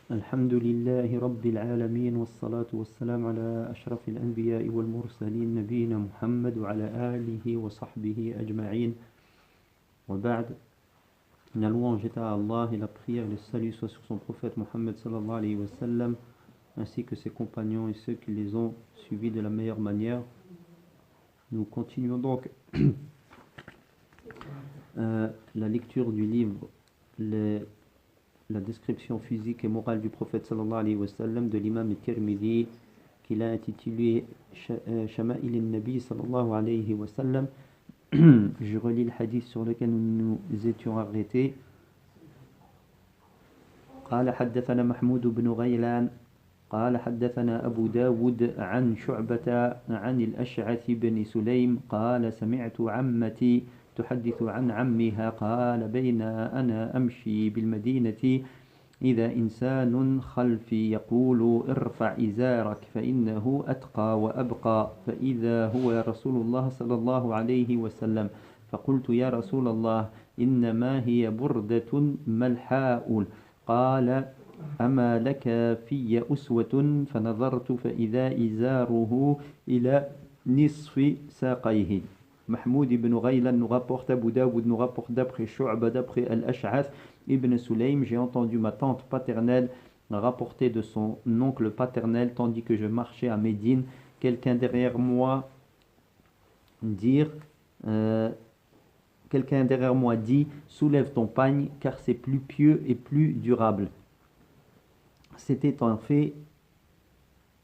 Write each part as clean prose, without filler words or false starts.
الحمد لله رب العالمين والصلاة والسلام على أشرف الأنبياء والمرسلين نبينا محمد وعلى آله وصحبه أجمعين وبعد. La louange est à Allah et la prière et le salut soit sur son prophète Mohammed sallallahu alayhi wa sallam ainsi que ses compagnons et ceux qui les ont suivis de la meilleure manière. Nous continuons donc la lecture du livre la description physique et morale du prophète sallallahu alayhi wa sallam de l'imam al-Tirmidhi qu'il a intitulé Shama'il al-Nabi sallallahu alayhi wa sallam. Je relis le hadith sur lequel nous étions arrêtés. قال حدثنا محمود بن غيلان قال حدثنا أبو داود عن شعبة عن الأشعث بن سليم قال سمعت عمتي تحدث عن عمها قال بين أنا أمشي بالمدينة إذا إنسان خلفي يقول ارفع إزارك فإنه أتقى وأبقى فإذا هو رسول الله صلى الله عليه وسلم فقلت يا رسول الله إنما هي بردة ملحاء قال أما لك في أسوة فنظرت فإذا إزاره إلى نصف ساقيه. Mahmoud ibn Ghaylan nous rapporte, Abu Daoud nous rapporte d'après Shu'ba, d'après Al-Ash'ath ibn Sulaym, j'ai entendu ma tante paternelle rapporter de son oncle paternel tandis que je marchais à Médine, quelqu'un derrière moi dit soulève ton pagne car c'est plus pieux et plus durable. C'était en fait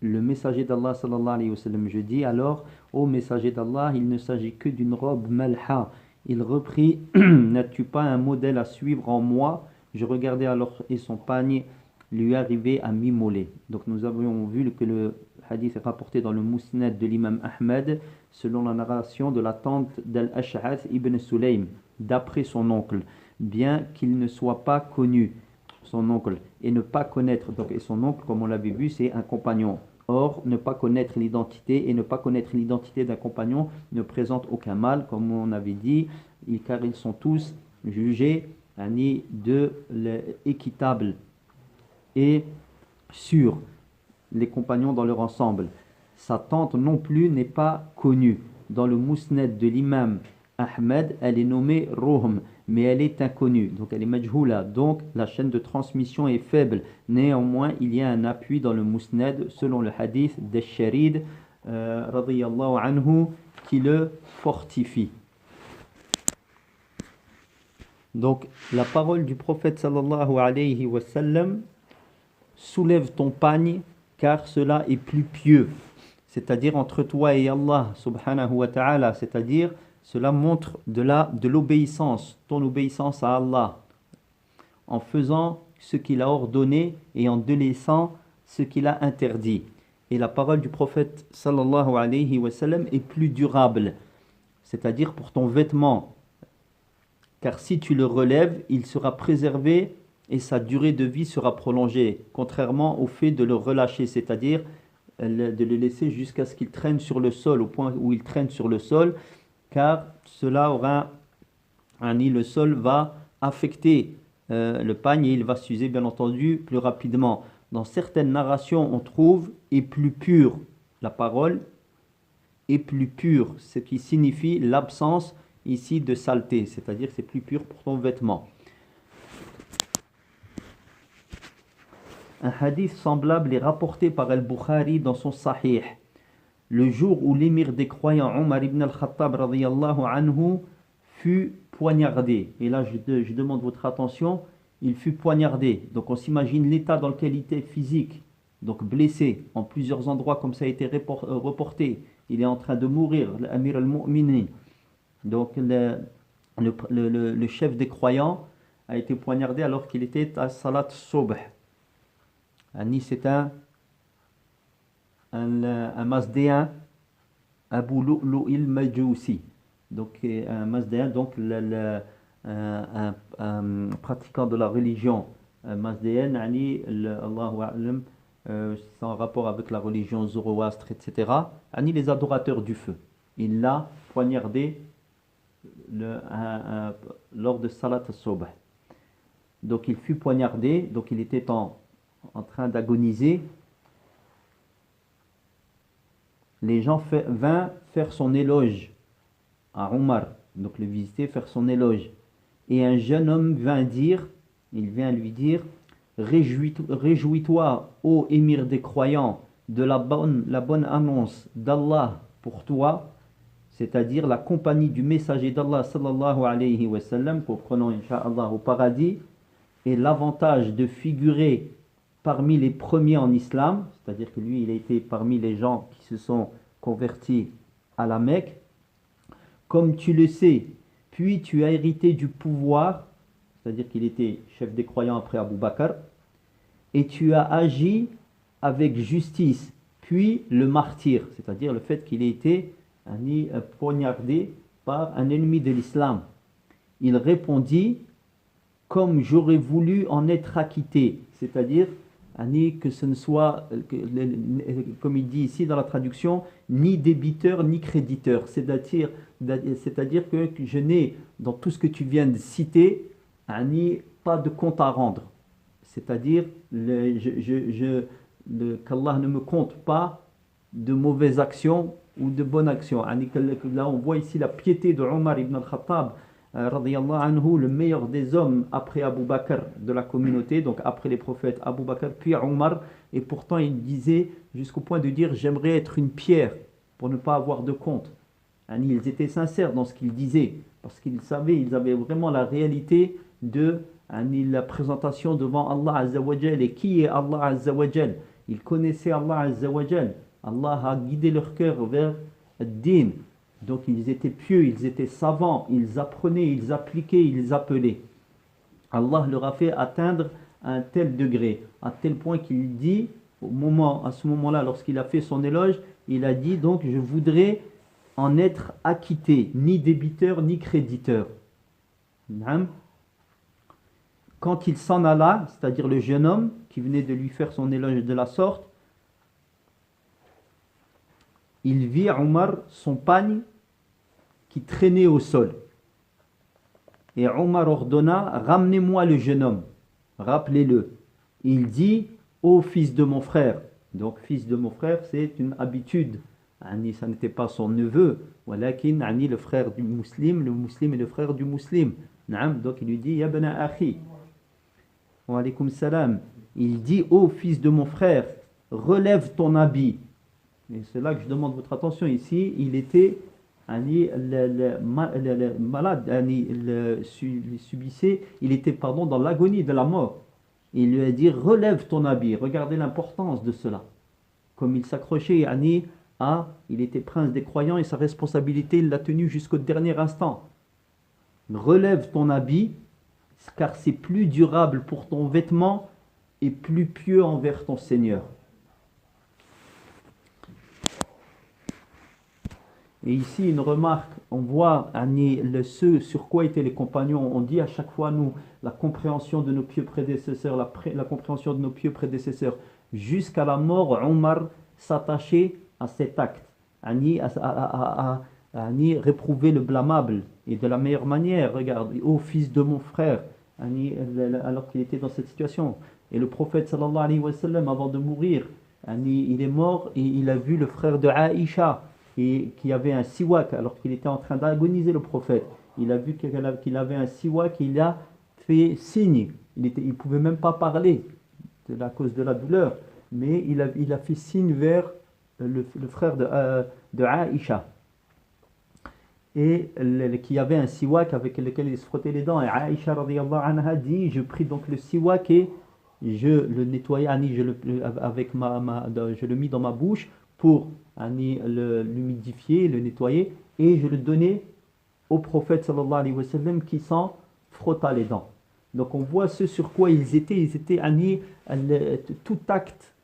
le messager d'Allah sallallahu alayhi wa sallam. Je dis alors, ô messager d'Allah, il ne s'agit que d'une robe malha. Il reprit, n'as-tu pas un modèle à suivre en moi? Je regardais alors et son pagne lui arrivait à mi-mollet. Donc nous avions vu que le hadith est rapporté dans le Musnad de l'imam Ahmed selon la narration de la tante d'Al-Ash'ath ibn Sulaym, d'après son oncle, bien qu'il ne soit pas connu, son oncle, et ne pas connaître, donc, et son oncle, comme on l'avait vu, c'est un compagnon. Or, ne pas connaître l'identité et ne pas connaître l'identité d'un compagnon ne présente aucun mal, comme on avait dit, car ils sont tous jugés équitables et sûrs, les compagnons dans leur ensemble. Sa tante non plus n'est pas connue. Dans le Musnad de l'imam Ahmed, elle est nommée Rohm, mais elle est inconnue, donc elle est majhoula, donc la chaîne de transmission est faible. Néanmoins, il y a un appui dans le Musnad selon le hadith d'Ash-Sharid radiyallahu anhu qui le fortifie. Donc la parole du prophète sallallahu alayhi wa sallam, soulève ton pagne car cela est plus pieux, c'est-à-dire entre toi et Allah subhanahu wa ta'ala, c'est-à-dire cela montre de l'obéissance, ton obéissance à Allah, en faisant ce qu'il a ordonné et en délaissant ce qu'il a interdit. Et la parole du prophète sallallahu alayhi wa sallam est plus durable, c'est-à-dire pour ton vêtement, car si tu le relèves, il sera préservé et sa durée de vie sera prolongée, contrairement au fait de le relâcher, c'est-à-dire de le laisser jusqu'à ce qu'il traîne sur le sol, au point où il traîne sur le sol, car cela aura le sol va affecter le pagne et il va s'user bien entendu plus rapidement. Dans certaines narrations on trouve est plus pure, la parole est plus pure, ce qui signifie l'absence ici de saleté, c'est-à-dire c'est plus pur pour ton vêtement. Un hadith semblable est rapporté par Al-Bukhari dans son Sahih. Le jour où l'émir des croyants Omar ibn al-Khattab radiyallahu anhu fut poignardé. Et là je demande votre attention, il fut poignardé. Donc on s'imagine l'état dans lequel il était physique, donc blessé en plusieurs endroits comme ça a été reporté. Il est en train de mourir, l'Amir al-Mu'minin. Donc le chef des croyants a été poignardé alors qu'il était à Salat Subh. C'est un Mazdéen, Abu Lu'lu'il Majusi, donc un Mazdéen, donc un pratiquant de la religion Mazdéenne, Allahu A'lam, c'est en rapport avec la religion zoroastre, etc. Les adorateurs du feu. Il l'a poignardé lors de Salat al-Subh. Donc il fut poignardé, donc il était en train d'agoniser, les gens vinrent faire son éloge à Omar, donc le visiter, faire son éloge. Et un jeune homme il vient lui dire, réjouis-toi, ô émir des croyants, de la bonne annonce d'Allah pour toi, c'est-à-dire la compagnie du messager d'Allah sallallahu alayhi wa sallam, comprenons incha'Allah au paradis, et l'avantage de figurer parmi les premiers en islam, c'est-à-dire que lui il a été parmi les gens qui se sont convertis à la Mecque, comme tu le sais, puis tu as hérité du pouvoir, c'est-à-dire qu'il était chef des croyants après Abu Bakr, et tu as agi avec justice, puis le martyr, c'est-à-dire le fait qu'il ait été poignardé par un ennemi de l'islam. Il répondit, comme j'aurais voulu en être acquitté, c'est-à-dire que ce ne soit, comme il dit ici dans la traduction, ni débiteur ni créditeur, c'est-à-dire que je n'ai, dans tout ce que tu viens de citer, pas de compte à rendre, c'est-à-dire qu'Allah ne me compte pas de mauvaises actions ou de bonnes actions. Là on voit ici la piété de Omar ibn al-Khattab, radiyallahu anhu, le meilleur des hommes après Abu Bakr de la communauté, donc après les prophètes, Abu Bakr puis Omar, et pourtant il disait jusqu'au point de dire j'aimerais être une pierre pour ne pas avoir de compte. Ils étaient sincères dans ce qu'ils disaient parce qu'ils savaient, ils avaient vraiment la réalité de la présentation devant Allah Azza wa Jal. Et qui est Allah Azza wa Jal? Ils connaissaient Allah Azza wa Jal. Allah a guidé leur cœur vers Ad-Din. Donc ils étaient pieux, ils étaient savants, ils apprenaient, ils appliquaient, ils appelaient. Allah leur a fait atteindre un tel degré, à tel point qu'il dit, à ce moment-là, lorsqu'il a fait son éloge, il a dit donc je voudrais en être acquitté, ni débiteur ni créditeur. Quand il s'en alla, c'est-à-dire le jeune homme qui venait de lui faire son éloge de la sorte, il vit Omar son pagne qui traînait au sol. Et Omar ordonna, ramenez-moi le jeune homme, rappelez-le. Il dit, ô fils de mon frère. Donc fils de mon frère, c'est une habitude. Ça n'était pas son neveu, le frère du musulman, le musulman est le frère du musulman. Donc il lui dit, ya bana akhi. Wa alaykum salam. Il dit, ô fils de mon frère, relève ton habit. Et c'est là que je demande votre attention ici. Il était malade, il était dans l'agonie de la mort. Il lui a dit relève ton habit. Regardez l'importance de cela. Comme il s'accrochait il était prince des croyants et sa responsabilité il l'a tenu jusqu'au dernier instant. Relève ton habit car c'est plus durable pour ton vêtement et plus pieux envers ton Seigneur. Et ici, une remarque, on voit ce sur quoi étaient les compagnons. On dit à chaque fois, nous, la compréhension de nos pieux prédécesseurs, la compréhension de nos pieux prédécesseurs. Jusqu'à la mort, Omar s'attachait à cet acte, à réprouver le blâmable. Et de la meilleure manière, regarde, ô fils de mon frère, alors qu'il était dans cette situation. Et le prophète, sallallahu alayhi wa sallam, avant de mourir, il est mort et il a vu le frère de Aïcha, et qui avait un siwak alors qu'il était en train d'agoniser le prophète. Il a vu qu'il avait un siwak, il a fait signe. Il ne pouvait même pas parler à cause de la douleur, mais il a fait signe vers le frère de Aïcha. Et qui avait un siwak avec lequel il se frottait les dents. Et Aïcha radiyallahu anha dit, je pris donc le siwak et je le nettoyais, je le mis dans ma bouche pour l'humidifier, le nettoyer, et je le donnais au prophète sallallahu alayhi wa sallam qui s'en frotta les dents. Donc on voit ce sur quoi ils étaient tout acte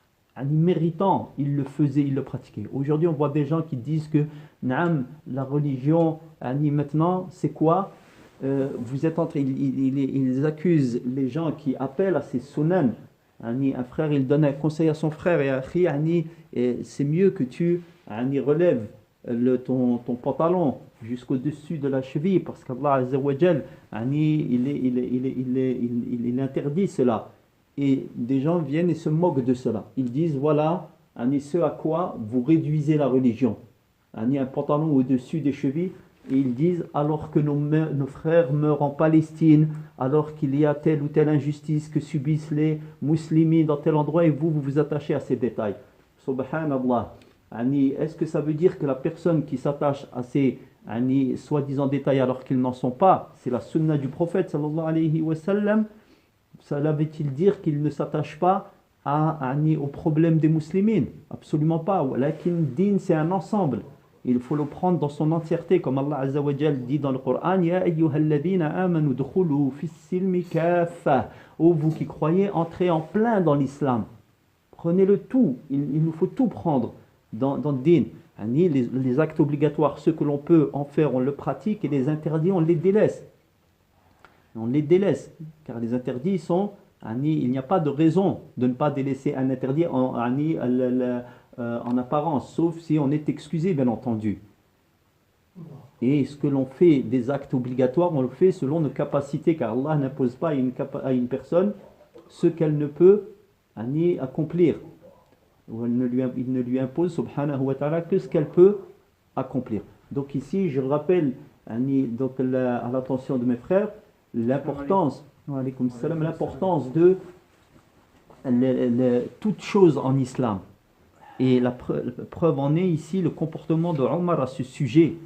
méritant, ils le faisaient, ils le pratiquaient. Aujourd'hui on voit des gens qui disent que la religion maintenant c'est quoi? Vous êtes ils accusent les gens qui appellent à ces sunan. Un frère il donne un conseil à son frère et c'est mieux que tu relèves ton pantalon jusqu'au-dessus de la cheville parce qu'Allah Azza wa Jal il interdit cela. Et des gens viennent et se moquent de cela. Ils disent, voilà, ce à quoi vous réduisez la religion. Un pantalon au-dessus des chevilles. Et ils disent, alors que nos frères meurent en Palestine, alors qu'il y a telle ou telle injustice que subissent les musulmans dans tel endroit, et vous vous attachez à ces détails. Subhanallah. Est-ce que ça veut dire que la personne qui s'attache à ces soi-disant détails alors qu'ils n'en sont pas, c'est la sunna du prophète sallallahu alayhi wa sallam? Cela veut-il dire qu'il ne s'attache pas au problème des musulmans? Absolument pas. Lakin din, c'est un ensemble. Il faut le prendre dans son entièreté, comme Allah Azza wa Jal dit dans le Coran, Ya ayyuhalladhina amanu dukhulu fis-silmi kaffa. Ô vous qui croyez, entrez en plein dans l'islam. Prenez le tout. Il nous faut tout prendre dans le din. Les actes obligatoires, ceux que l'on peut en faire, on le pratique, et les interdits, on les délaisse. On les délaisse, car les interdits sont, il n'y a pas de raison de ne pas délaisser un interdit en apparence, sauf si on est excusé, bien entendu. Et ce que l'on fait des actes obligatoires, on le fait selon nos capacités, car Allah n'impose pas à une personne ce qu'elle ne peut accomplir. Il ne lui impose, subhanahu wa ta'ala, que ce qu'elle peut accomplir. Donc ici, je rappelle à l'attention de mes frères, l'importance de toute chose en islam. Et la preuve en est ici le comportement de Omar à ce sujet.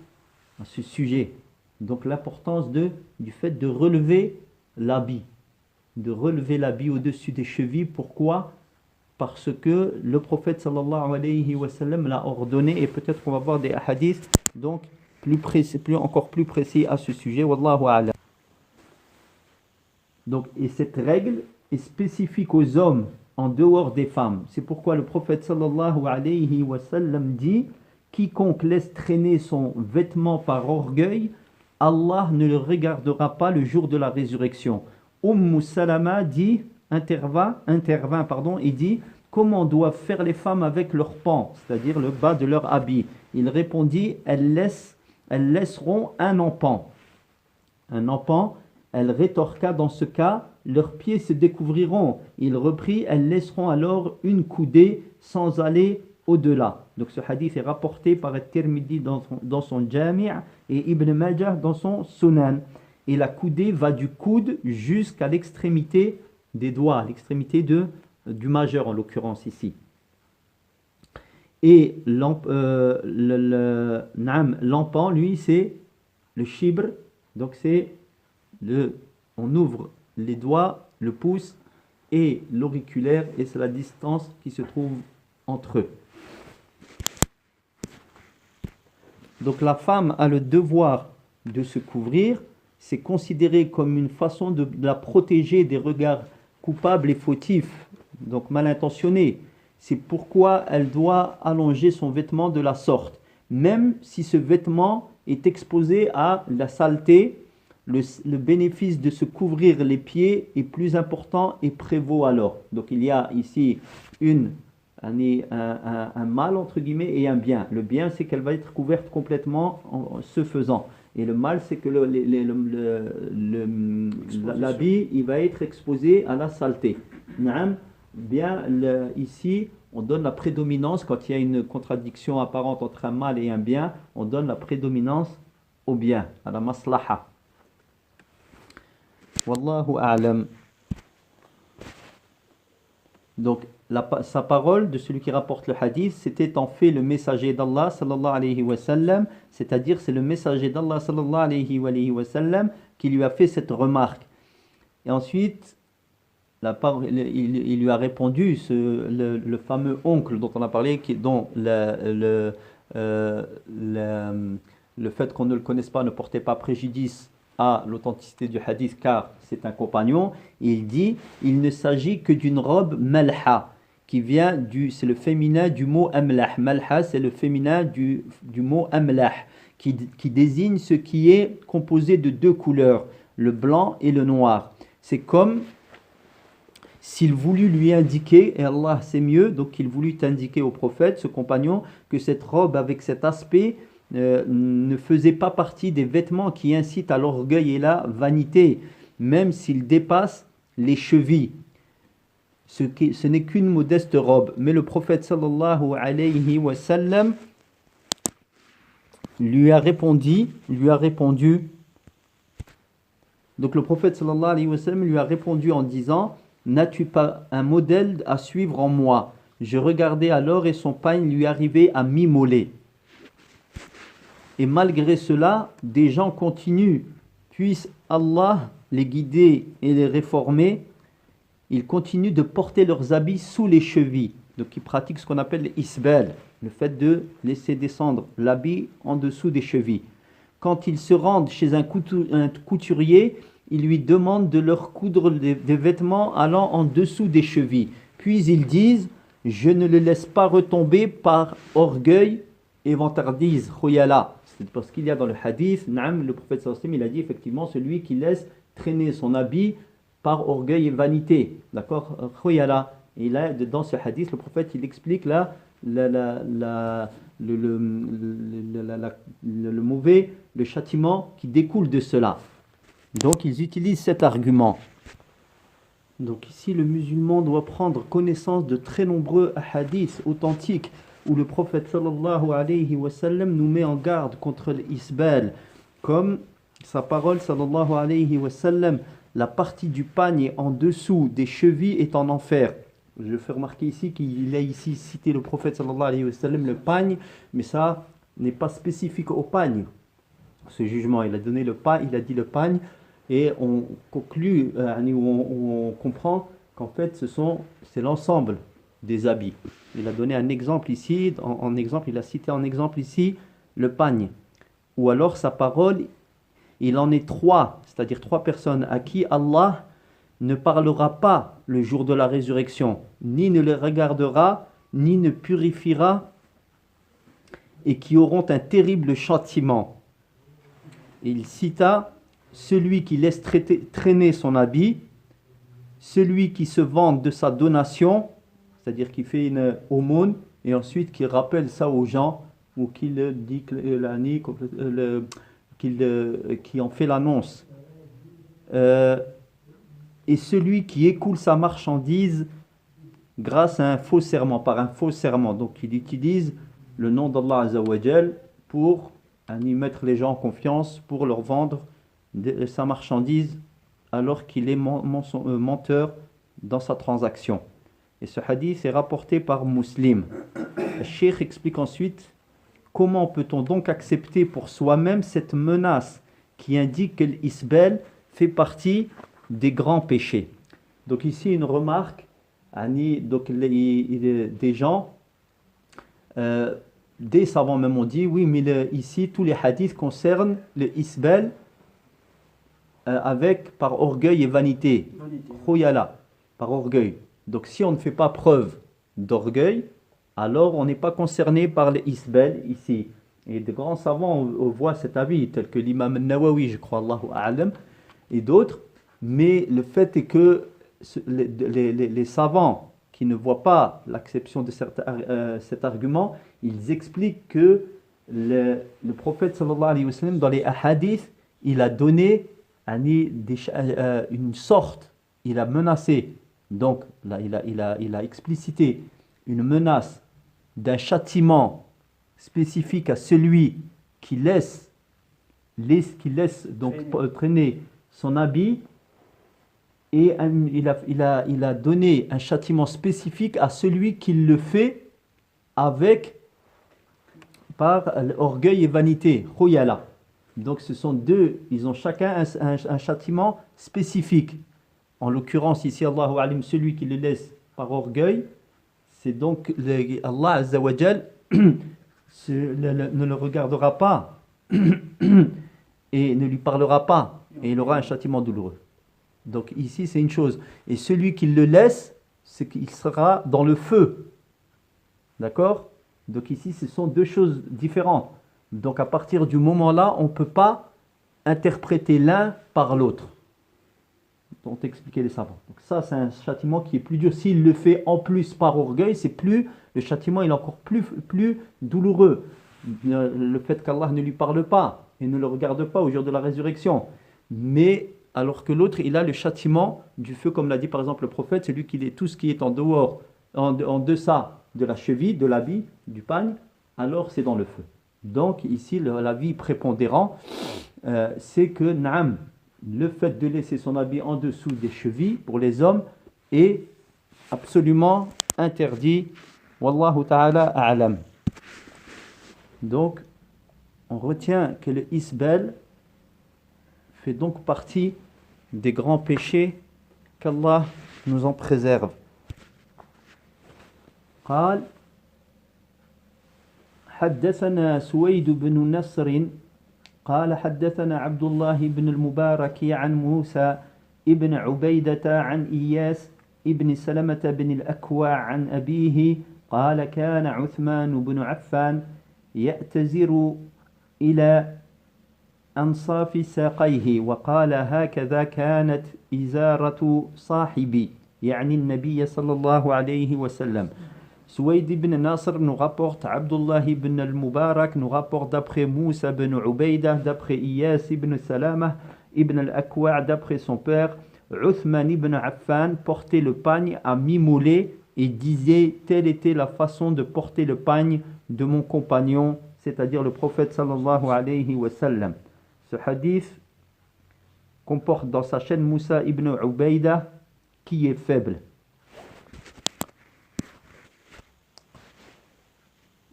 Donc l'importance du fait de relever l'habit. De relever l'habit au-dessus des chevilles. Pourquoi? Parce que le prophète sallallahu alayhi wa sallam l'a ordonné, et peut-être qu'on va voir des hadiths donc encore plus précis à ce sujet. Wallahu a'lam. Donc, et cette règle est spécifique aux hommes en dehors des femmes. C'est pourquoi le prophète sallallahu alayhi wa sallam dit: quiconque laisse traîner son vêtement par orgueil, Allah ne le regardera pas le jour de la résurrection. Salama intervint et dit: comment doivent faire les femmes avec leur pan, c'est-à-dire le bas de leur habit? Il répondit: elles laisseront un empan. Un empan. Elle rétorqua: dans ce cas, leurs pieds se découvriront. Il reprit: elles laisseront alors une coudée sans aller au-delà. Donc ce hadith est rapporté par At-Tirmidhi dans son Jami' et Ibn Majah dans son Sunan. Et la coudée va du coude jusqu'à l'extrémité des doigts, à l'extrémité du majeur en l'occurrence ici. Et l'empan, lui, c'est le shibr, donc c'est on ouvre les doigts, le pouce et l'auriculaire, et c'est la distance qui se trouve entre eux. Donc la femme a le devoir de se couvrir. C'est considéré comme une façon de la protéger des regards coupables et fautifs, donc mal intentionnés. C'est pourquoi elle doit allonger son vêtement de la sorte, même si ce vêtement est exposé à la saleté. Le bénéfice de se couvrir les pieds est plus important et prévaut alors. Donc il y a ici un mal entre guillemets et un bien. Le bien, c'est qu'elle va être couverte complètement en ce faisant. Et le mal, c'est que l'habit, il va être exposé à la saleté. Bien, ici, on donne la prédominance, quand il y a une contradiction apparente entre un mal et un bien, on donne la prédominance au bien, à la maslaha. Wallahu a'lam. Donc, sa parole de celui qui rapporte le hadith, c'était en fait le messager d'Allah sallallahu alayhi wa sallam, c'est-à-dire c'est le messager d'Allah sallallahu alayhi wa sallam qui lui a fait cette remarque. Et ensuite, il lui a répondu, le fameux oncle dont on a parlé, dont le fait qu'on ne le connaisse pas ne portait pas préjudice à l'authenticité du hadith, car c'est un compagnon. Il dit: il ne s'agit que d'une robe malha, qui vient c'est le féminin du mot amlah. Malha, c'est le féminin du mot amlah, qui désigne ce qui est composé de deux couleurs, le blanc et le noir. C'est comme s'il voulut lui indiquer, et Allah c'est mieux, donc il voulut indiquer au prophète, ce compagnon, que cette robe avec cet aspect ne faisait pas partie des vêtements qui incitent à l'orgueil et la vanité, même s'ils dépassent les chevilles. ce n'est qu'une modeste robe. Mais le prophète sallallahu alayhi wa sallam lui a répondu, donc le prophète sallallahu alayhi wa sallam lui a répondu en disant: n'as-tu pas un modèle à suivre en moi? Je regardais alors et son pagne lui arrivait à mi-mollet. Et malgré cela, des gens continuent. Puisse Allah les guider et les réformer. Ils continuent de porter leurs habits sous les chevilles. Donc ils pratiquent ce qu'on appelle l'isbal, le fait de laisser descendre l'habit en dessous des chevilles. Quand ils se rendent chez un couturier, ils lui demandent de leur coudre des vêtements allant en dessous des chevilles. Puis ils disent: je ne le laisse pas retomber par orgueil et vantardise, khoyala. C'est parce qu'il y a dans le hadith, le prophète sallallahu alayhi wa sallam, il a dit effectivement celui qui laisse traîner son habit par orgueil et vanité. D'accord, khoyala. Et là, dans ce hadith, le prophète il explique là le mauvais, le châtiment qui découle de cela. Donc ils utilisent cet argument. Donc ici, le musulman doit prendre connaissance de très nombreux hadiths authentiques où le prophète sallallahu alayhi wa sallam nous met en garde contre l'isbal. Comme sa parole sallallahu alayhi wa sallam: la partie du pagne en dessous des chevilles est en enfer. Je fais remarquer ici qu'il a ici cité le prophète sallallahu alayhi wa sallam le pagne, mais ça n'est pas spécifique au pagne. Ce jugement, il a donné il a dit le pagne, et on conclut, on comprend qu'en fait c'est l'ensemble des habits. Il a donné un exemple ici, il a cité en exemple ici le pagne. Ou alors sa parole, il en est trois, c'est-à-dire trois personnes à qui Allah ne parlera pas le jour de la résurrection, ni ne les regardera, ni ne purifiera, et qui auront un terrible châtiment. Il cita celui qui laisse traîner son habit, celui qui se vante de sa donation, c'est-à-dire qui fait une aumône et ensuite qui rappelle ça aux gens, ou qui en fait l'annonce, et celui qui écoule sa marchandise grâce à un faux serment, par un faux serment. Donc il utilise le nom d'Allah Azza wa Jal pour y mettre les gens en confiance, pour leur vendre sa marchandise alors qu'il est menteur dans sa transaction. Et ce hadith est rapporté par Muslim. Le cheikh explique ensuite: comment peut-on donc accepter pour soi-même cette menace qui indique que l'isbal fait partie des grands péchés? Donc ici une remarque, donc des gens, des savants même ont dit: oui, mais ici tous les hadiths concernent le isbal par orgueil et vanité. Khouyala, par orgueil. Donc si on ne fait pas preuve d'orgueil, alors on n'est pas concerné par le isbal ici. Et de grands savants voient cet avis, tel que l'imam Nawawi, je crois, Allahu A'lam, et d'autres. Mais le fait est que les savants qui ne voient pas l'acception de cet argument, ils expliquent que le prophète sallallahu alayhi wa sallam, dans les hadiths, il a donné une sorte, il a menacé, donc là, il a explicité une menace d'un châtiment spécifique à celui qui laisse donc traîner son habit, et il a donné un châtiment spécifique à celui qui le fait par orgueil et vanité, khouyala. Donc ce sont deux, ils ont chacun un châtiment spécifique. En l'occurrence ici, Allahu alim, celui qui le laisse par orgueil, c'est donc Allah Azza wa Jal ne le regardera pas et ne lui parlera pas, et il aura un châtiment douloureux. Donc ici c'est une chose. Et celui qui le laisse, c'est qu'il sera dans le feu. D'accord? Donc ici ce sont deux choses différentes. Donc à partir du moment-là, on ne peut pas interpréter l'un par l'autre. Dont expliquer les savants. Donc ça c'est un châtiment qui est plus dur. S'il le fait en plus par orgueil, le châtiment il est encore plus douloureux. Le fait qu'Allah ne lui parle pas et ne le regarde pas au jour de la résurrection. Mais alors que l'autre, il a le châtiment du feu, comme l'a dit par exemple le prophète, celui qui est tout ce qui est en dehors, en deçà de la cheville, de l'habit, du pagne, alors c'est dans le feu. Donc ici, l'avis prépondérant, c'est que naam, le fait de laisser son habit en dessous des chevilles pour les hommes est absolument interdit. Wallahu ta'ala a'lam. Donc, on retient que le isbal fait donc partie des grands péchés qu'Allah nous en préserve. قال حدثنا سويد بن نصر قال حدثنا عبد الله بن المبارك عن موسى ابن عبيدة عن إياس ابن سلمة بن الأكوع عن أبيه قال كان عثمان بن عفان يأتزر إلى أنصاف ساقيه وقال هكذا كانت إزارة صاحبي يعني النبي صلى الله عليه وسلم. Suwayd ibn Nasr nous rapporte Abdullah ibn al-Mubarak, nous rapporte d'après Moussa ibn Ubaydah, d'après Iyas ibn Salamah ibn al-Akwa', d'après son père, Uthman ibn Affan portait le pagne à mi-mollet et disait telle était la façon de porter le pagne de mon compagnon, c'est-à-dire le prophète sallallahu alayhi wa sallam. Ce hadith comporte dans sa chaîne Moussa ibn Ubaydah qui est faible.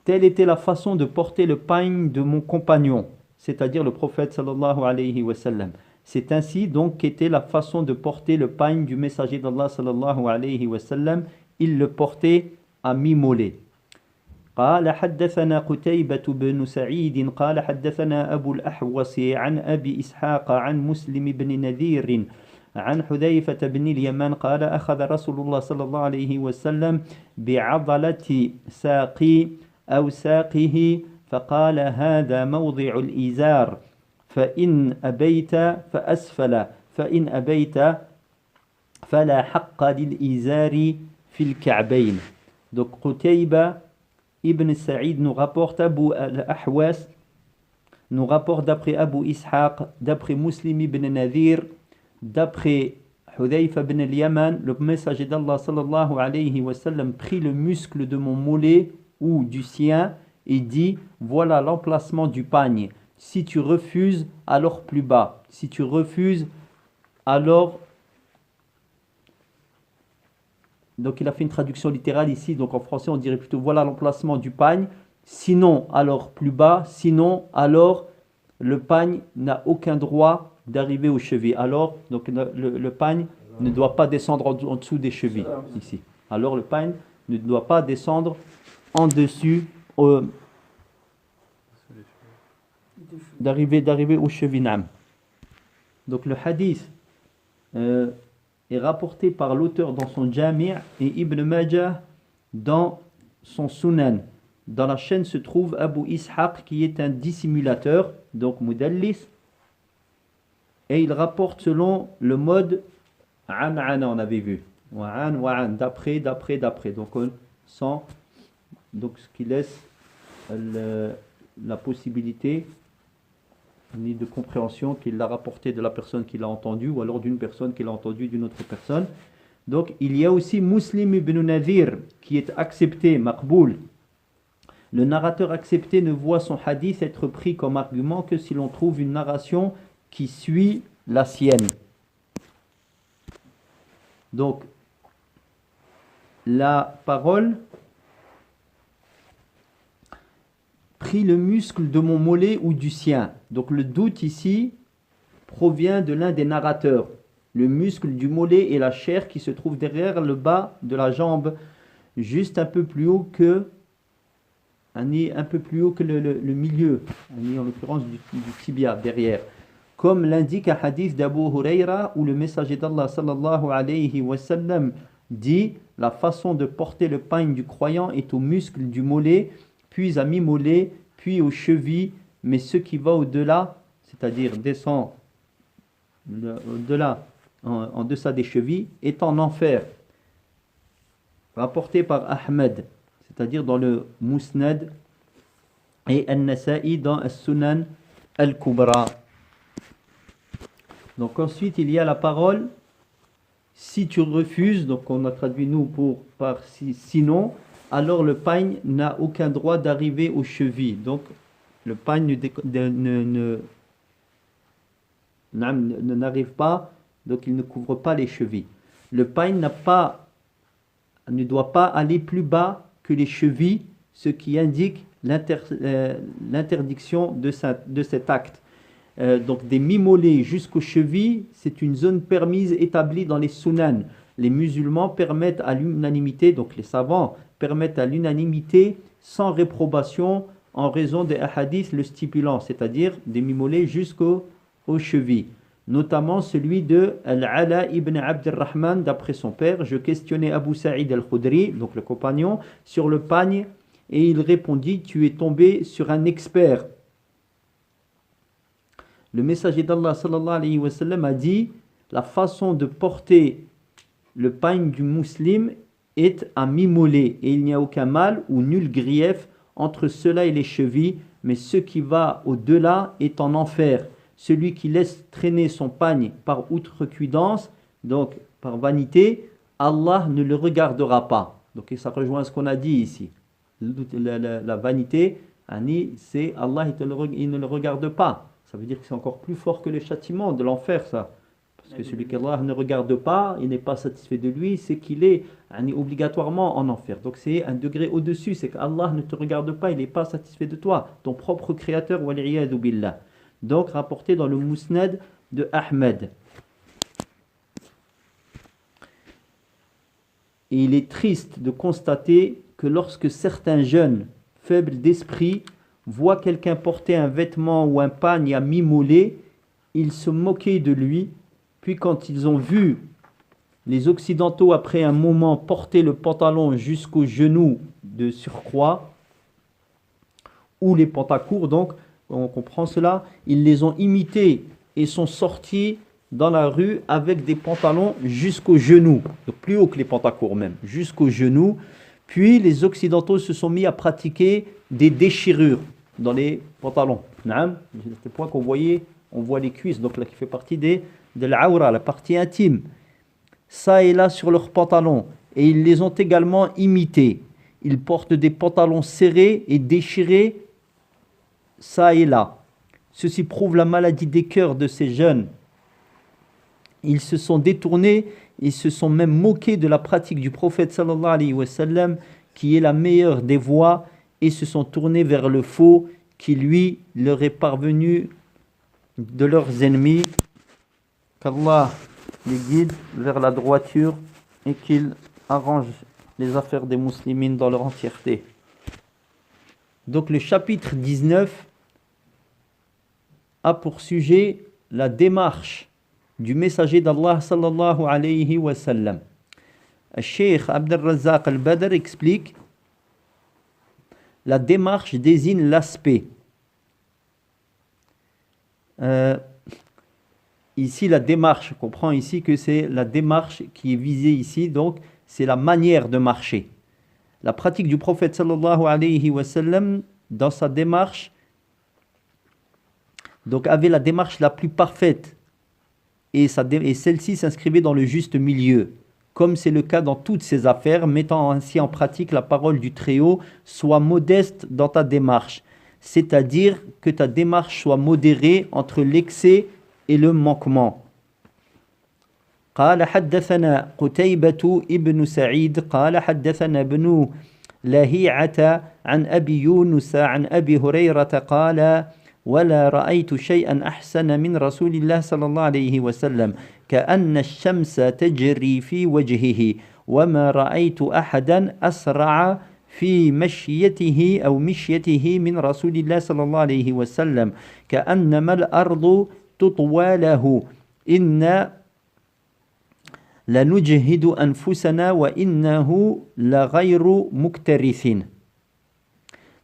Telle était la façon de porter le pagne de mon compagnon, c'est-à-dire le prophète sallallahu alayhi wa sallam. C'est ainsi donc qu'était la façon de porter le pagne du messager d'Allah sallallahu alayhi wa sallam. Il le portait à mi-mollet. قال حدثنا قتيبة بن سعيد قال حدثنا أبو الأحوص عن أبي إسحاق عن مسلم بن نذير عن حذيفة بن اليمان قال أخذ رسول الله صلى الله عليه وسلم بعضلة ساقي أو ساقه فقال هذا موضع الإزار فإن أبيت فأسفل فإن أبيت فلا حق للإزار في الكعبين. Donc Qutayba ibn Sa'id nous rapporte Abu al-Ahwas, nous rapporte d'après Abu Ishaq, d'après Muslim ibn Nadir, d'après Hudayfa ibn al-Yaman, le messager d'Allah sallallahu alayhi wa sallam prit le muscle de mon mollet ou du sien et dit voilà l'emplacement du pagne. Si tu refuses, alors plus bas. Si tu refuses, alors... Donc il a fait une traduction littérale ici, donc en français on dirait plutôt voilà l'emplacement du pagne. Sinon, alors plus bas. Sinon, alors le pagne n'a aucun droit d'arriver aux chevilles. Alors, donc le pagne ne doit pas descendre en dessous des chevilles ici. Alors le pagne ne doit pas descendre en dessus d'arriver aux chevilles. Donc le hadith est rapporté par l'auteur dans son Jami' et Ibn Majah dans son Sunan. Dans la chaîne se trouve Abu Ishaq qui est un dissimulateur, donc Mudallis, et il rapporte selon le mode An, on avait vu. Wa'an, d'après. Donc on sent, donc ce qui laisse la possibilité ni de compréhension qu'il l'a rapporté de la personne qui l'a entendu ou alors d'une personne qui l'a entendu d'une autre personne. Donc il y a aussi Muslim ibn Nadir qui est accepté, maqboul. Le narrateur accepté ne voit son hadith être pris comme argument que si l'on trouve une narration qui suit la sienne. Donc la parole pris le muscle de mon mollet ou du sien. Donc le doute ici provient de l'un des narrateurs. Le muscle du mollet et la chair qui se trouve derrière le bas de la jambe, juste un peu plus haut que le milieu, en l'occurrence du tibia derrière. Comme l'indique un hadith d'Abu Huraira où le messager d'Allah sallallahu alayhi wa sallam dit la façon de porter le pagne du croyant est au muscle du mollet, puis à mi-mollet, puis aux chevilles, mais ce qui va au-delà, c'est-à-dire descend au-delà, en deçà des chevilles, est en enfer. Rapporté par Ahmed, c'est-à-dire dans le Musnad, et An-Nasa'i dans As-Sunan Al-Kubra. Donc ensuite, il y a la parole si tu refuses, donc on a traduit nous par sinon, alors le pagne n'a aucun droit d'arriver aux chevilles. Donc le pagne n'arrive pas, donc il ne couvre pas les chevilles. Le pagne ne doit pas aller plus bas que les chevilles, ce qui indique l'interdiction de cet acte. Donc des mi-mollets jusqu'aux chevilles, c'est une zone permise établie dans les sunan. Les musulmans permettent à l'unanimité, donc les savants permettent à l'unanimité sans réprobation en raison des hadiths le stipulant, c'est-à-dire des mi-mollets jusqu'aux chevilles. Notamment celui de Al-Ala ibn Abd-Rahman d'après son père. Je questionnais Abu Sa'id al-Khudri, donc le compagnon, sur le pagne et il répondit: tu es tombé sur un expert. Le messager d'Allah sallallahu alayhi wa sallam a dit: la façon de porter le pagne du musulman est à mi-mollet et il n'y a aucun mal ou nul grief entre cela et les chevilles, mais ce qui va au-delà est en enfer. Celui qui laisse traîner son pagne par outrecuidance, donc par vanité, Allah ne le regardera pas. Donc ça rejoint ce qu'on a dit ici. La vanité, c'est Allah, il ne le regarde pas. Ça veut dire que c'est encore plus fort que le châtiment de l'enfer, ça. Parce que celui qu'Allah ne regarde pas, il n'est pas satisfait de lui, c'est qu'il est obligatoirement en enfer. Donc c'est un degré au-dessus, c'est qu'Allah ne te regarde pas, il n'est pas satisfait de toi, ton propre créateur, wal'iyadu billah. Donc rapporté dans le Musnad de Ahmed. Et il est triste de constater que lorsque certains jeunes faibles d'esprit voient quelqu'un porter un vêtement ou un pagne à mi-mollet, ils se moquaient de lui. Puis quand ils ont vu les Occidentaux après un moment porter le pantalon jusqu'aux genoux de surcroît, ou les pantacourts, donc on comprend cela, ils les ont imités et sont sortis dans la rue avec des pantalons jusqu'aux genoux, donc plus haut que les pantacourts même, jusqu'aux genoux. Puis les Occidentaux se sont mis à pratiquer des déchirures dans les pantalons. C'est le point qu'on voyait, on voit les cuisses, donc là qui fait partie de l'awra, la partie intime. Ça et là sur leurs pantalons. Et ils les ont également imités. Ils portent des pantalons serrés et déchirés, ça et là. Ceci prouve la maladie des cœurs de ces jeunes. Ils se sont détournés, ils se sont même moqués de la pratique du prophète sallallahu alayhi wa sallam, qui est la meilleure des voies, et se sont tournés vers le faux, qui lui leur est parvenu de leurs ennemis. Qu'Allah les guide vers la droiture et qu'il arrange les affaires des musulmans dans leur entièreté. Donc le chapitre 19 a pour sujet la démarche du messager d'Allah sallallahu alayhi wa sallam. Cheikh Abd al-Razzaq al-Badr explique: la démarche désigne l'aspect. Ici, la démarche, on comprend ici que c'est la démarche qui est visée ici, donc c'est la manière de marcher. La pratique du prophète sallallahu alayhi wa sallam dans sa démarche, donc avait la démarche la plus parfaite et celle-ci s'inscrivait dans le juste milieu, comme c'est le cas dans toutes ses affaires, mettant ainsi en pratique la parole du Très-Haut: sois modeste dans ta démarche, c'est-à-dire que ta démarche soit modérée entre l'excès et le manquement. قال حدثنا قتيبة ابن سعيد قال حدثنا ابن لهيعة عن أبي يونس عن أبي هريرة قال: ولا رأيت شيئا أحسن من رسول الله صلى الله عليه وسلم كأن الشمس تجري في وجهه وما رأيت أحدا أسرع في مشيته أو مشيته من رسول الله صلى الله عليه وسلم كأنما الأرض تطوى له إن لنجهد أنفسنا وإنه لغير مكترث.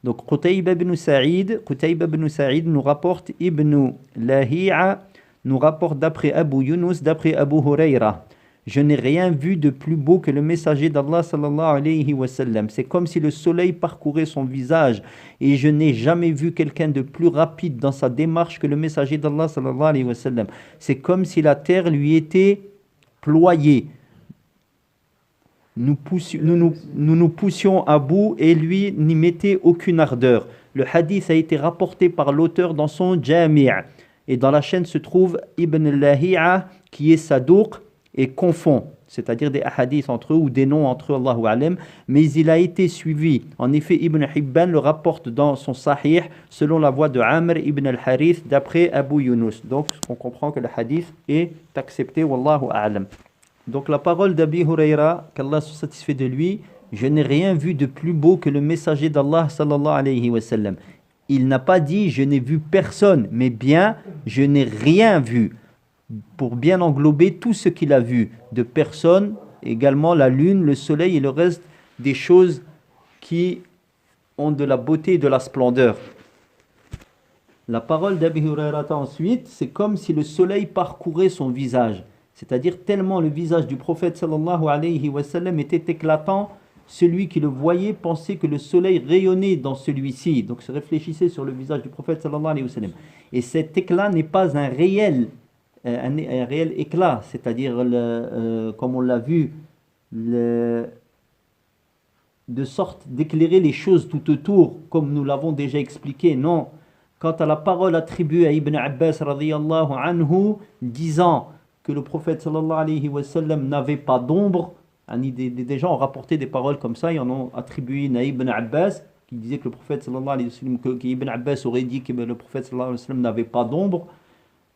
Donc Qutayba ibn Sa'id nous rapporte, Ibn Lahi'a nous rapporte d'après Abu Yunus, d'après Abu Hurayra: Je n'ai rien vu de plus beau que le messager d'Allah sallallahu alayhi wa sallam. C'est comme si le soleil parcourait son visage. Et je n'ai jamais vu quelqu'un de plus rapide dans sa démarche que le messager d'Allah sallallahu alayhi wa sallam. C'est comme si la terre lui était ployée. Nous poussions à bout et lui n'y mettait aucune ardeur. Le hadith a été rapporté par l'auteur dans son Jami'. Et dans la chaîne se trouve Ibn al-Lahi'a qui est Saduq et confond, c'est-à-dire des hadiths entre eux ou des noms entre eux, Allahu a'lam, mais il a été suivi. En effet, Ibn Hibban le rapporte dans son Sahih selon la voix de Amr ibn al-Harith d'après Abu Yunus. Donc on comprend que le hadith est accepté, Wallahu a'lam. Donc la parole d'Abi Huraira, qu'Allah se satisfait de lui, je n'ai rien vu de plus beau que le messager d'Allah sallallahu alayhi wa sallam. Il n'a pas dit je n'ai vu personne, mais bien je n'ai rien vu, pour bien englober tout ce qu'il a vu de personnes, également la lune, le soleil et le reste des choses qui ont de la beauté et de la splendeur. La parole d'Abi Huraira ensuite, c'est comme si le soleil parcourait son visage. C'est-à-dire tellement le visage du prophète sallallahu alayhi wa sallam était éclatant, celui qui le voyait pensait que le soleil rayonnait dans celui-ci. Donc se réfléchissait sur le visage du prophète sallallahu alayhi wa sallam. Et cet éclat n'est pas un réel éclat, c'est-à-dire comme on l'a vu, de sorte d'éclairer les choses tout autour, comme nous l'avons déjà expliqué. Non. Quant à la parole attribuée à Ibn Abbas radiyallahu anhu, disant que le prophète sallallahu alayhi wa sallam n'avait pas d'ombre, des gens ont rapporté des paroles comme ça, ils en ont attribué à Ibn Abbas, qui disait que le prophète sallallahu alayhi wa sallam, que Ibn Abbas aurait dit que le prophète sallallahu alayhi wa sallam n'avait pas d'ombre.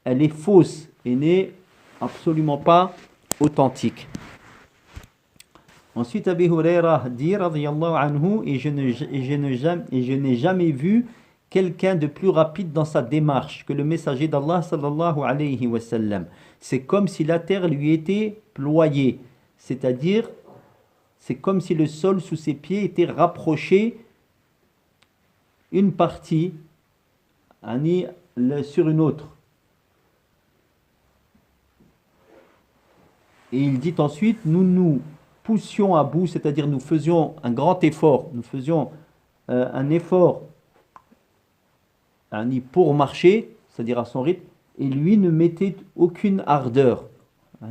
Elle est fausse et n'est absolument pas authentique. Ensuite, Abi Huraira dit, radiyallahu anhu, et je n'ai jamais vu quelqu'un de plus rapide dans sa démarche que le messager d'Allah sallallahu alayhi wa sallam. C'est comme si la terre lui était ployée, c'est-à-dire c'est comme si le sol sous ses pieds était rapproché une partie sur une autre. Et il dit ensuite, nous poussions à bout, c'est-à-dire nous faisions un grand effort, nous faisions un effort pour marcher, c'est-à-dire à son rythme, et lui ne mettait aucune ardeur.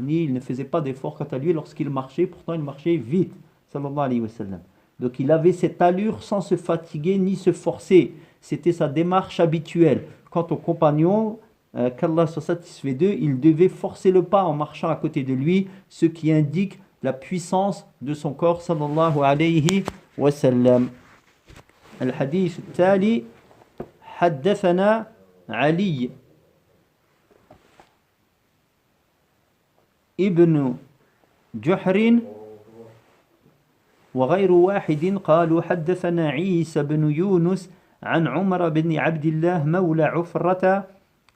Il ne faisait pas d'effort quant à lui lorsqu'il marchait, pourtant il marchait vite, sallallahu alayhi wa sallam. Donc il avait cette allure sans se fatiguer ni se forcer. C'était sa démarche habituelle. Quant aux compagnons, qu'Allah soit satisfait d'eux, ils devaient forcer le pas en marchant à côté de lui, ce qui indique la puissance de son corps, sallallahu alayhi wa sallam. Al-hadith al-tali, حدثنا علي ابن جحر وغير واحد قالوا حدثنا عيسى بن يونس عن عمر بن عبد الله مولى عفرة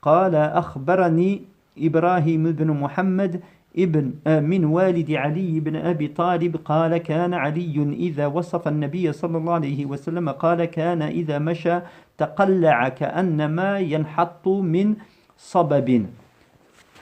قال أخبرني إبراهيم بن محمد من والد علي بن أبي طالب قال كان علي إذا وصف النبي صلى الله عليه وسلم قال كان إذا مشى تقلع كأنما ينحط من صبب.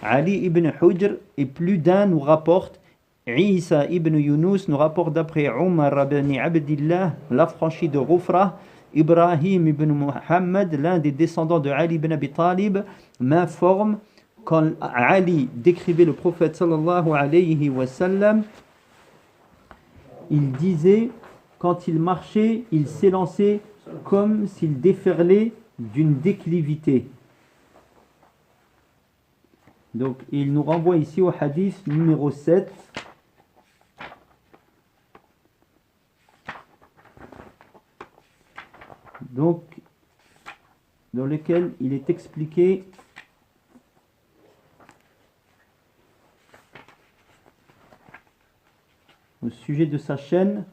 Ali ibn Hujr et plus d'un nous rapporte, Isa ibn Yunus nous rapporte d'après Umar ibn Abdillah, l'affranchi de Rufra, Ibrahim ibn Muhammad, l'un des descendants de Ali ibn Abi Talib, m'informe quand Ali décrivait le prophète sallallahu alayhi wa sallam, il disait, quand il marchait, il s'élançait comme s'il déferlait d'une déclivité. Donc il nous renvoie ici au hadith numéro 7. Donc, dans lequel il est expliqué au sujet de sa chaîne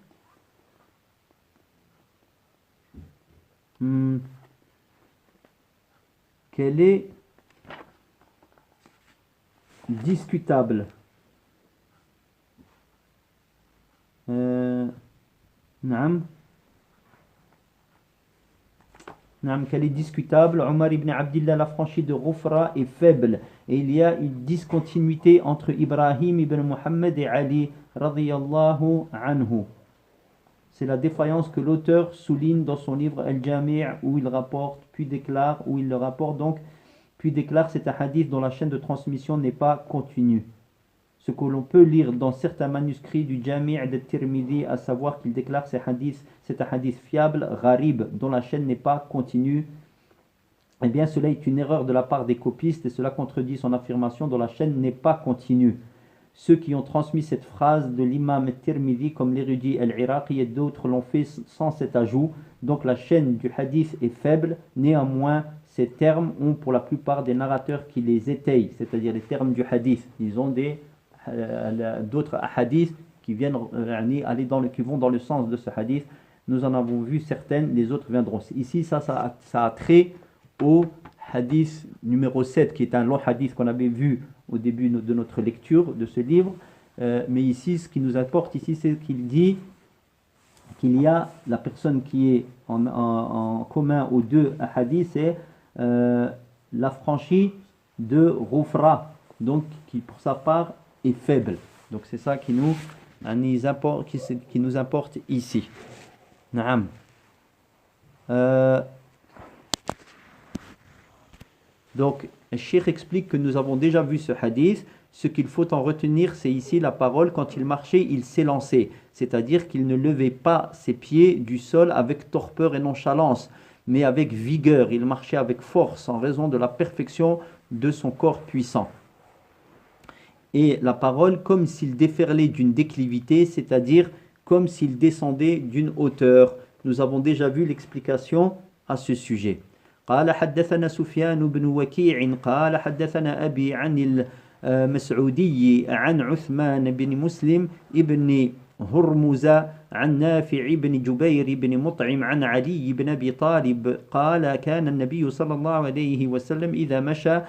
qu'elle est discutable. Naam. qu'elle est discutable. Omar ibn Abdillah, l'affranchi de Ghufra, est faible. Et il y a une discontinuité entre Ibrahim ibn Muhammad et Ali, radiyallahu anhu. C'est la défaillance que l'auteur souligne dans son livre Al-Jami' où il rapporte, puis déclare, où il le rapporte donc, puis déclare c'est un hadith dont la chaîne de transmission n'est pas continue. Ce que l'on peut lire dans certains manuscrits du Jami' de Tirmidhi, à savoir qu'il déclare c'est un hadith fiable, gharib, dont la chaîne n'est pas continue, eh bien cela est une erreur de la part des copistes et cela contredit son affirmation dont la chaîne n'est pas continue. Ceux qui ont transmis cette phrase de l'imam Tirmidhi, comme l'érudit Al-Iraqi et d'autres, l'ont fait sans cet ajout. Donc la chaîne du hadith est faible. Néanmoins, ces termes ont pour la plupart des narrateurs qui les étayent, c'est-à-dire les termes du hadith. Ils ont d'autres hadiths qui viennent qui vont dans le sens de ce hadith. Nous en avons vu certaines, les autres viendront. Ici, ça a trait au hadith numéro 7, qui est un long hadith qu'on avait vu au début de notre lecture de ce livre. Mais ici, ce qui nous importe ici, c'est qu'il dit qu'il y a la personne qui est en commun aux deux hadiths, c'est l'affranchi de Ghufra, donc qui pour sa part est faible. Donc c'est ça qui nous importe ici. Naam. Donc, le cheikh explique que nous avons déjà vu ce hadith. Ce qu'il faut en retenir, c'est ici la parole, quand il marchait, il s'élançait. C'est-à-dire qu'il ne levait pas ses pieds du sol avec torpeur et nonchalance, mais avec vigueur. Il marchait avec force en raison de la perfection de son corps puissant. Et la parole, comme s'il déferlait d'une déclivité, c'est-à-dire comme s'il descendait d'une hauteur. Nous avons déjà vu l'explication à ce sujet. قال حدثنا سفيان بن وكيع قال حدثنا أبي عن المسعودي عن عثمان بن مسلم ابن هرمز عن نافع بن جبير بن مطعم عن علي بن أبي طالب قال كان النبي صلى الله عليه وسلم إذا مشى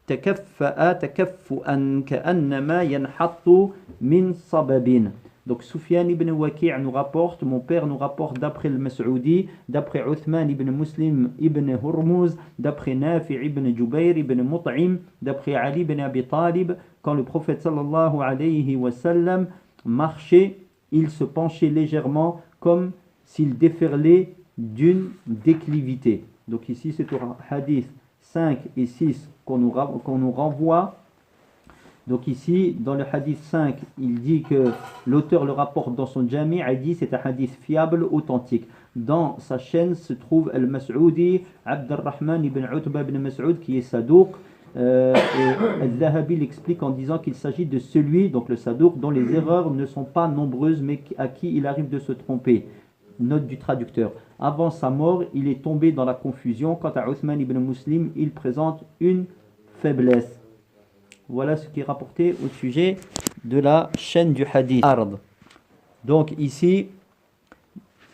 تكفأ تكفؤا كأنما ينحط من صبب. Donc Sufyan ibn Waki' nous rapporte, mon père nous rapporte d'après le Mas'oudi, d'après Uthman ibn Muslim ibn Hurmuz, d'après Nafi' ibn Jubayr ibn Mut'im, d'après Ali ibn Abi Talib, quand le prophète sallallahu alayhi wa sallam marchait, il se penchait légèrement comme s'il déferlait d'une déclivité. Donc ici c'est au hadith 5 et 6 qu'on nous renvoie. Donc ici, dans le hadith 5, il dit que l'auteur le rapporte dans son Jami', il dit c'est un hadith fiable, authentique. Dans sa chaîne se trouve Al-Mas'oudi, Abdurrahman ibn Utba ibn Mas'oud, qui est Sadouk. Et Al-Zahabi l'explique en disant qu'il s'agit de celui, donc le Sadouk, dont les erreurs ne sont pas nombreuses, mais à qui il arrive de se tromper. Note du traducteur. Avant sa mort, il est tombé dans la confusion. Quant à Uthman ibn Muslim, il présente une faiblesse. Voilà ce qui est rapporté au sujet de la chaîne du hadith. Donc ici,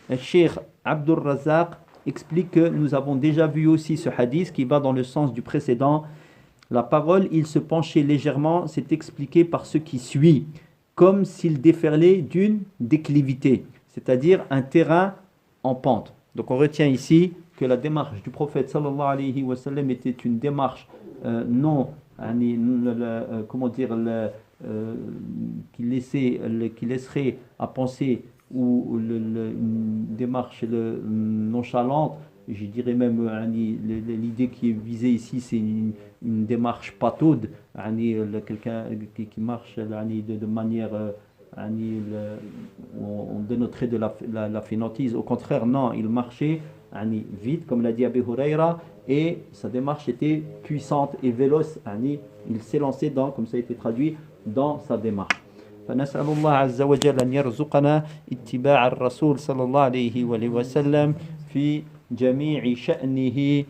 le Cheikh Abdur Razzaq explique que nous avons déjà vu aussi ce hadith qui va dans le sens du précédent. La parole, il se penchait légèrement, c'est expliqué par ce qui suit, comme s'il déferlait d'une déclivité, c'est-à-dire un terrain en pente. Donc on retient ici que la démarche du prophète sallallahu alayhi wa sallam était une démarche qui laisserait à penser ou une démarche nonchalante, je dirais même l'idée qui est visée ici, c'est une démarche pataude, quelqu'un qui marche de manière on dénoterait de la fainéantise. Au contraire, non, il marchait vite, comme l'a dit Abu Huraira, et sa démarche était puissante et véloce. Il s'est lancé dans, comme ça a été traduit, dans sa démarche. فنسأل الله عز وجل أن يرزقنا اتباع الرسول صلى الله عليه وسلم في جميع شأنه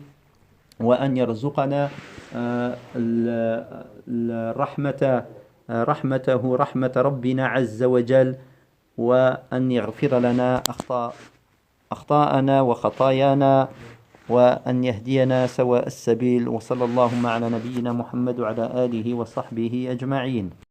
وأن يرزقنا رحمته رحمة ربنا عز وجل وأن يغفر لنا أخطاءنا وخطايانا وأن يهدينا سواء السبيل وصلى اللهم على نبينا محمد وعلى آله وصحبه أجمعين.